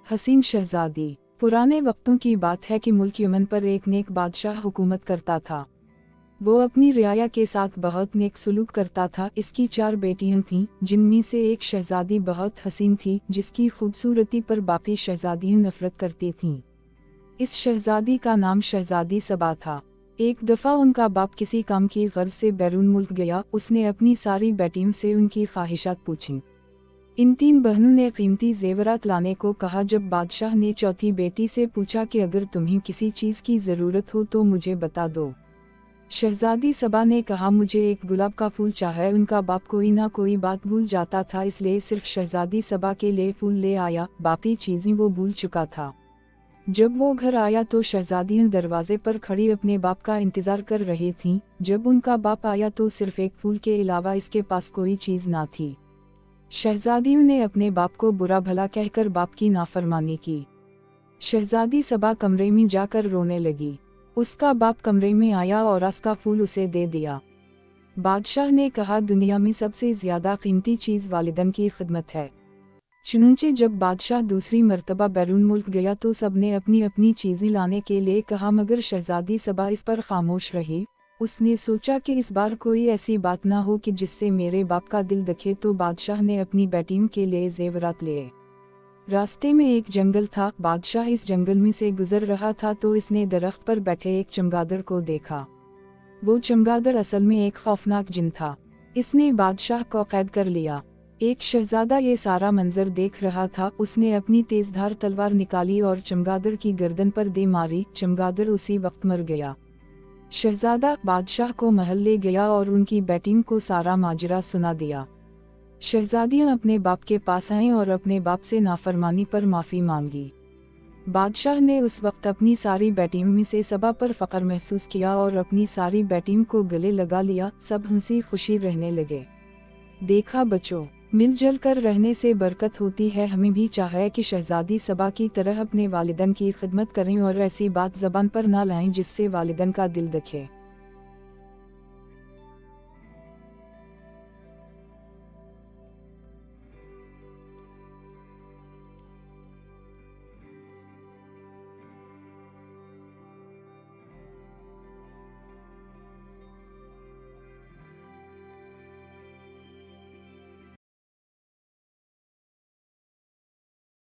हसीन शहजादी। पुराने वक्तों की बात है कि मुल्क यमन पर एक नेक बादशाह हुकूमत करता था। वो अपनी रियाया के साथ बहुत नेक सलूक करता था। इसकी 4 बेटियां थीं, जिनमें से एक शहजादी बहुत हसीन थी, जिसकी खूबसूरती पर बाकी शहजादियां नफरत करती थीं। इस शहजादी का नाम शहजादी सबा था। एक दफ़ा उनका बाप किसी काम की गर्ज से बैरून मुल्क गया। उसने अपनी सारी बेटियों से उनकी ख्वाहिशात पूछीं। इन 3 बहनों ने कीमती जेवरात लाने को कहा। जब बादशाह ने चौथी बेटी से पूछा कि अगर तुम्हें किसी चीज़ की ज़रूरत हो तो मुझे बता दो। शहजादी सबा ने कहा, मुझे एक गुलाब का फूल चाहिए। उनका बाप कोई ना कोई बात भूल जाता था, इसलिए सिर्फ शहजादी सबा के लिए फूल ले आया, बाकी चीज़ें वो भूल चुका था। जब वो घर आया तो शहजादियाँ दरवाजे पर खड़ी अपने बाप का इंतज़ार कर रही थीं। जब उनका बाप आया तो सिर्फ एक फूल के अलावा इसके पास कोई चीज़ ना थी। शहजादियों ने अपने बाप को बुरा भला कहकर बाप की नाफरमानी की। शहजादी सबा कमरे में जाकर रोने लगी। उसका बाप कमरे में आया और उसका फूल उसे दे दिया। बादशाह ने कहा, दुनिया में सबसे ज़्यादा कीमती चीज़ वालिदन की खिदमत है। चुनांचे जब बादशाह दूसरी मर्तबा बैरून मुल्क गया तो सबने अपनी अपनी चीज़ें लाने के लिए कहा, मगर शहजादी सबा इस पर खामोश रही। उसने सोचा कि इस बार कोई ऐसी बात ना हो कि जिससे मेरे बाप का दिल दुखे, तो बादशाह ने अपनी बेटियों के लिए जेवरात लिए। रास्ते में एक जंगल था। बादशाह इस जंगल में से गुजर रहा था तो इसने दरख्त पर बैठे एक चमगादड़ को देखा। वो चमगादड़ असल में एक खौफनाक जिन था। इसने बादशाह को कैद कर लिया। एक शहजादा ये सारा मंजर देख रहा था। उसने अपनी तेजधार तलवार निकाली और चमगादड़ की गर्दन पर दे मारी। चमगादड़ उसी वक्त मर गया। शहजादा बादशाह को महल ले गया और उनकी बेटियों को सारा माजरा सुना दिया। शहजादियाँ अपने बाप के पास आईं और अपने बाप से नाफरमानी पर माफ़ी मांगी। बादशाह ने उस वक्त अपनी सारी बेटियों में से सबा पर फ़ख्र महसूस किया और अपनी सारी बेटियों को गले लगा लिया। सब हंसी खुशी रहने लगे। देखा बच्चों, मिलजुल कर रहने से बरकत होती है। हमें भी चाहिए कि शहजादी सबा की तरह अपने वालिदन की खिदमत करें और ऐसी बात ज़बान पर ना लाएं जिससे वालिदन का दिल दुखे।